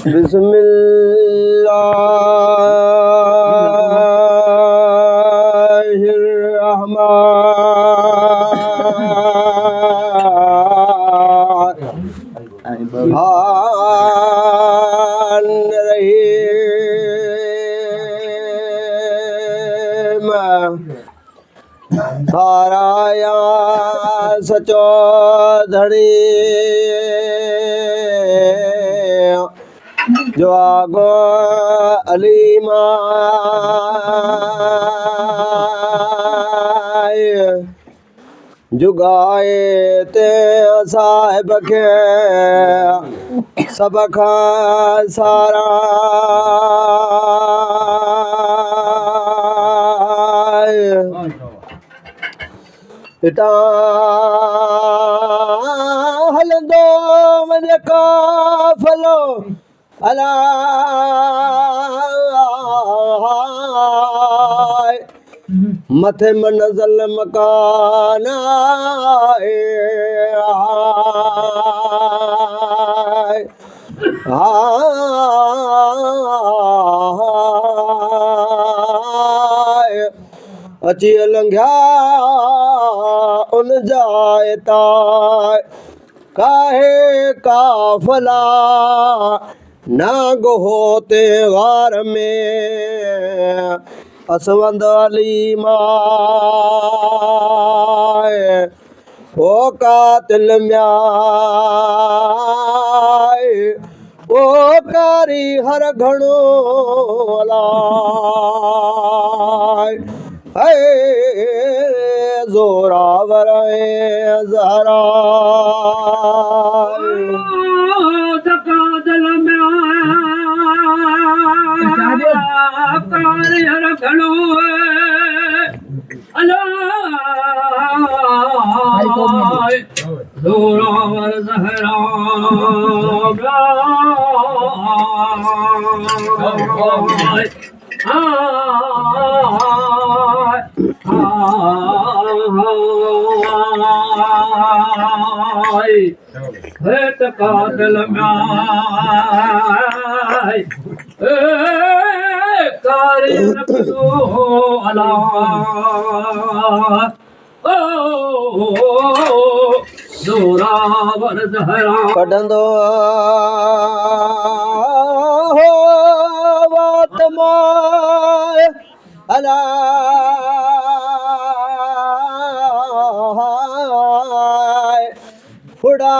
बिस्मिल्लाहिर्रहमानिर्रहीम ताराया सचो धड़ी जो आगो अलीमा जुगाए ते साहिब के सब खा सारा इता हलंदो मुंहिंजे काफ़िलो अला मथे मनज़ल मकान अची लंघिया उन जाए ताए काहे काफ़ला नागो होते वार में असवंद अली माए ओ कातिल म्याए ओ कारी हर घणो अलाए है ज़ोरावर ज़हरा ज़ोरावर ज़हरा कातिल कारी अला ज़ोरावर ज़हरा कढंदो हो वात माए अला फुड़ा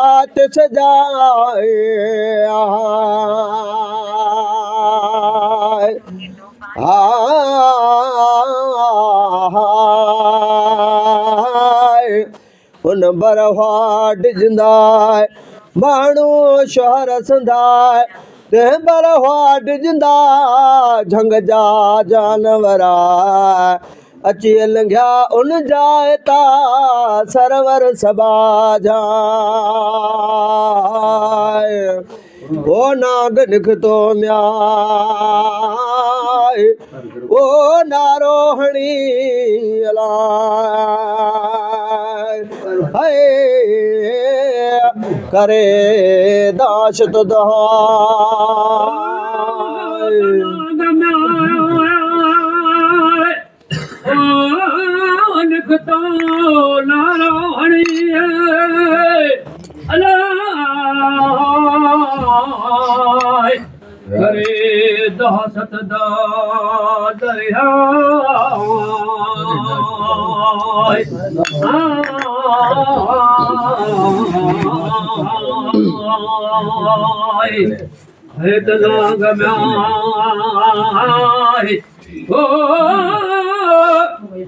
आतिश जाए उन बरवा डिजंदाए माण्हू शहर संदाए ते बरवा डिजंदा झंग जा जानवरा अची लंघिया उन जाए ता सरवर सबा जाए ओ नाग निकतो म्याए ओ नारोहणी अलाए हाय करे दाशत दहाए निकतो नारोहणी अलाए करे दासत दा दरिया है तलाग में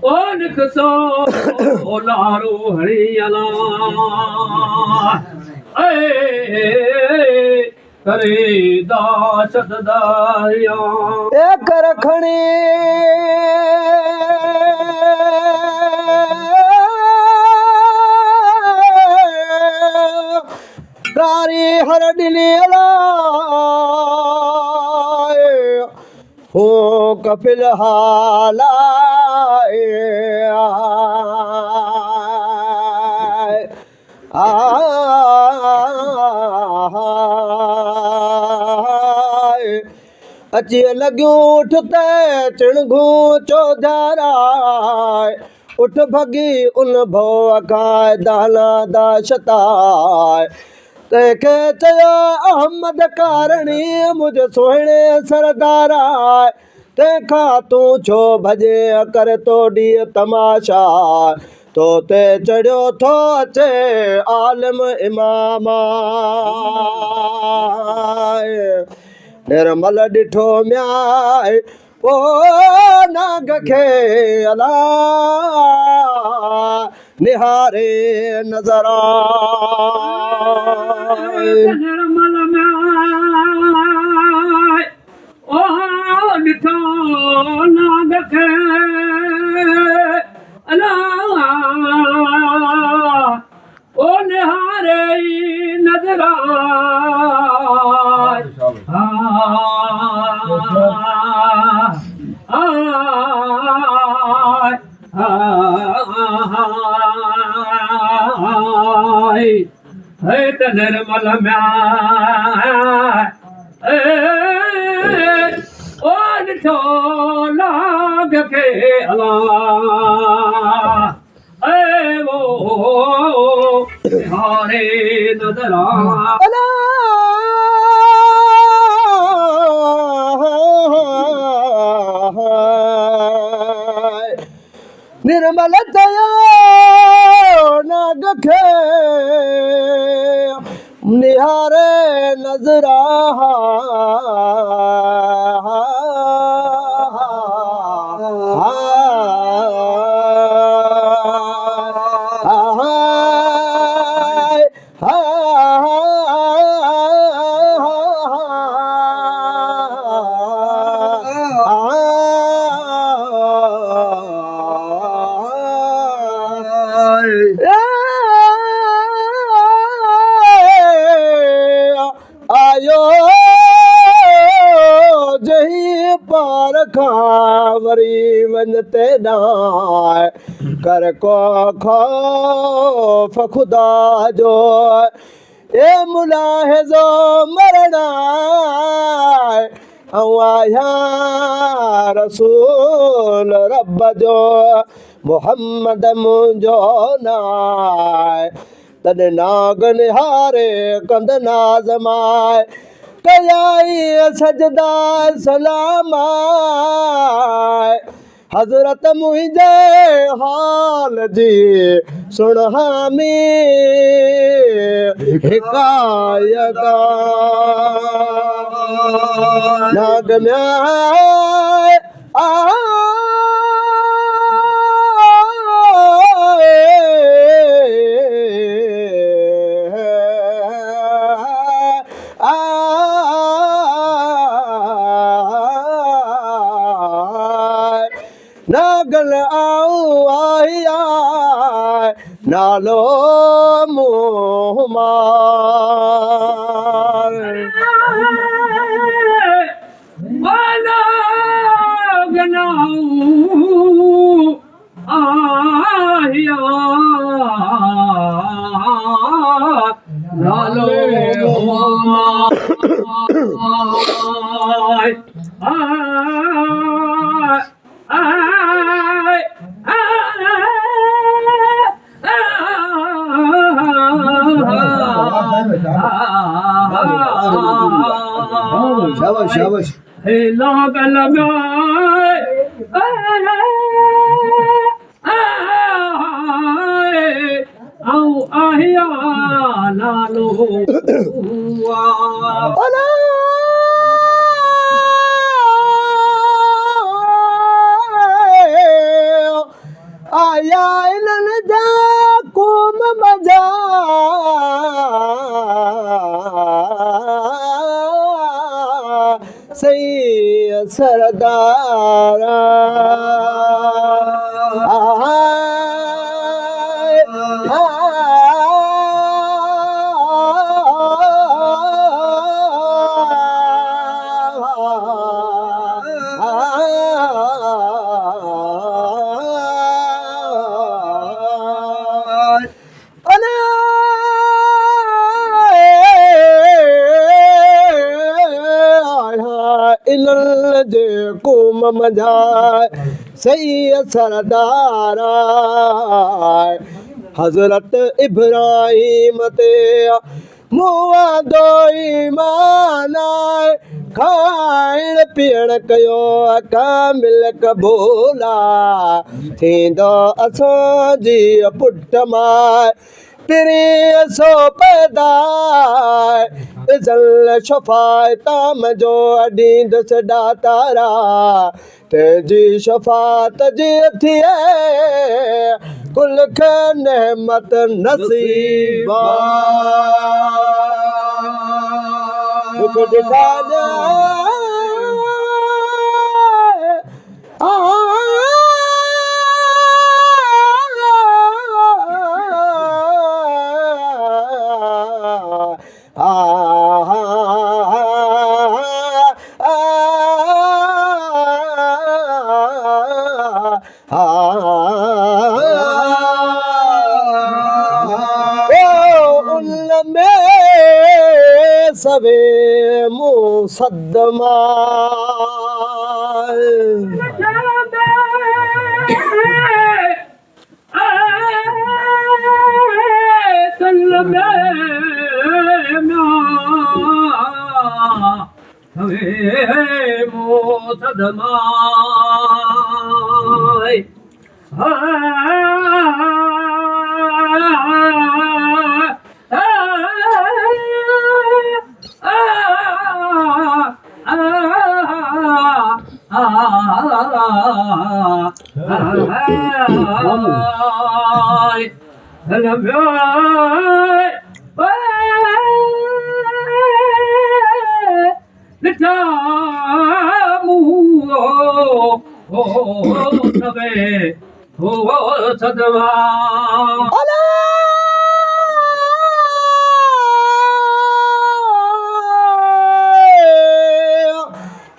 ओ निकतो नारो हरियाला करे दासत दारिया एक रखणी कारी हर दिली हो कपिल हालाए अची लॻियूं उठ ते चिणगूं चौधाराए उठ भगी उन भव खाए दाना दा शताए तंहिंखे चयो अहमद कारणी मुंहिंजे सुहिणे सरदारा तंहिंखां तूं छो भॼे कर तो ॾींहुं तमाशा तो ते चढ़ियो थो अचे आलिम इमाम निर्मल ॾिठो म्याए ओ नाग खे अला निहारे नज़र आए निर्मल म्याए ओ ॾिठो नाग खे अला ओ निहारे नज़र है त निर्मल म्याए ओ ॾिठो नाग खे अला वो हारे नज़र अला निर्मल चयो नाग खे निहारे नज़र आयो जही पार खां वरी वञ ते ॾांहुं कर को ख़ौफ़ ख़ुदा जो ए मुलाहिज़ो मरणा ऐं आया रसूल रब जो मुहम्मद मुंहिंजो नाए तॾहिं नाग निहारे कंद नाज़माए कयाई सजदा सलाम हज़रत मुंहिंजे हाल जी सुण हामी हिकायत नाग म्याए नागल आऊं आहिया नालो मुंह मार शाबाश शाबाश हे लागल आऊं आहिया नालो अला आया इन्हनि जा क़ौम मजा सही सरदारा इल्ल जे कुम मझाए सही सरदार हज़रत इब्राहिम ते मुआ दो ईमान खाइण पीअण कयो कामिल क़बूला थींदो असांजी पुट मां पिरी सो पैदा इज़ल शफ़ायताम जो ॾींदुसि ॾातारा तुंहिंजी शफ़ात जी थिए कुल खे नेमत नसीबा दुख ॾिठा सवे मुसद्दमा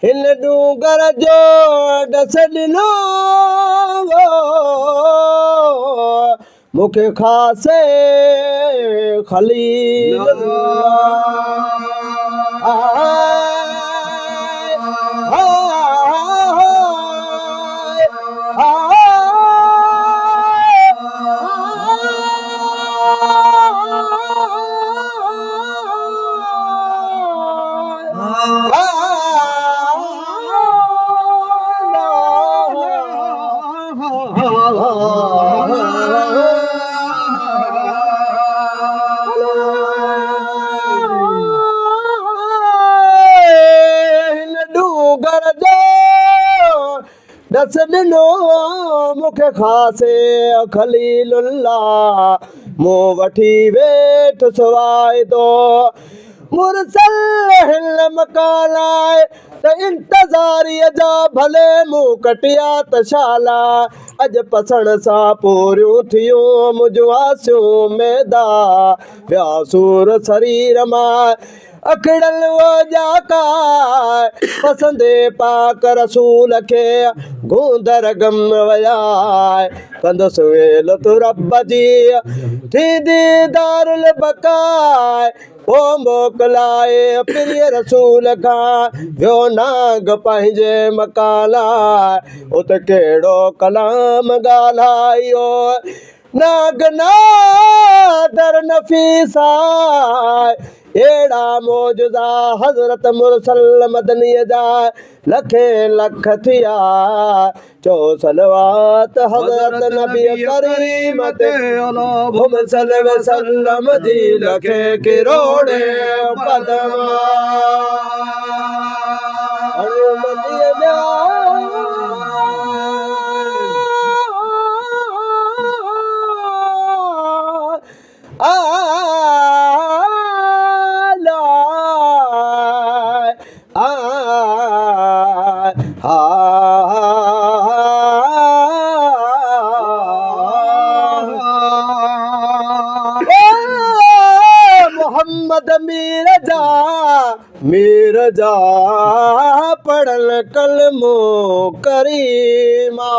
हिन डूंगर जो ॾस ॾिनो मूंखे ख़ासे ख़लील दस ॾिनो मूंखे ख़ासे ख़लीलुल्लाह मूं वठी वेठ सवाए थो मुरसल हिल मकालाए त इंतज़ारीअ जा भले मूं कटिया त शाला अॼु पसण सां पूरियूं थियूं मुंहिंजूं आसियूं मैदा विया सूर शरीर मां अखड़ल वो जाका पसंदे पाक रसूल के गूंदर गम वयाए कंदुसि वेल तु रब जी थींदी दारुल बकाए ओ मोकिलाए प्रिय रसूल खां वियो नाग पंहिंजे मकालाए उत कहिड़ो कलाम ॻाल्हायो नाग नादर नफ़ीसा एड़ा मौजूदा हज़रत मुरसल मदनीअ जा लखे लख थिया चो सलवात हज़रत नबी करीम ते हुम सल्लम जी लखे किरोड़े पदमा मदीअ जा मोहम्मद मीर जा पढ़ल कलमो करीमा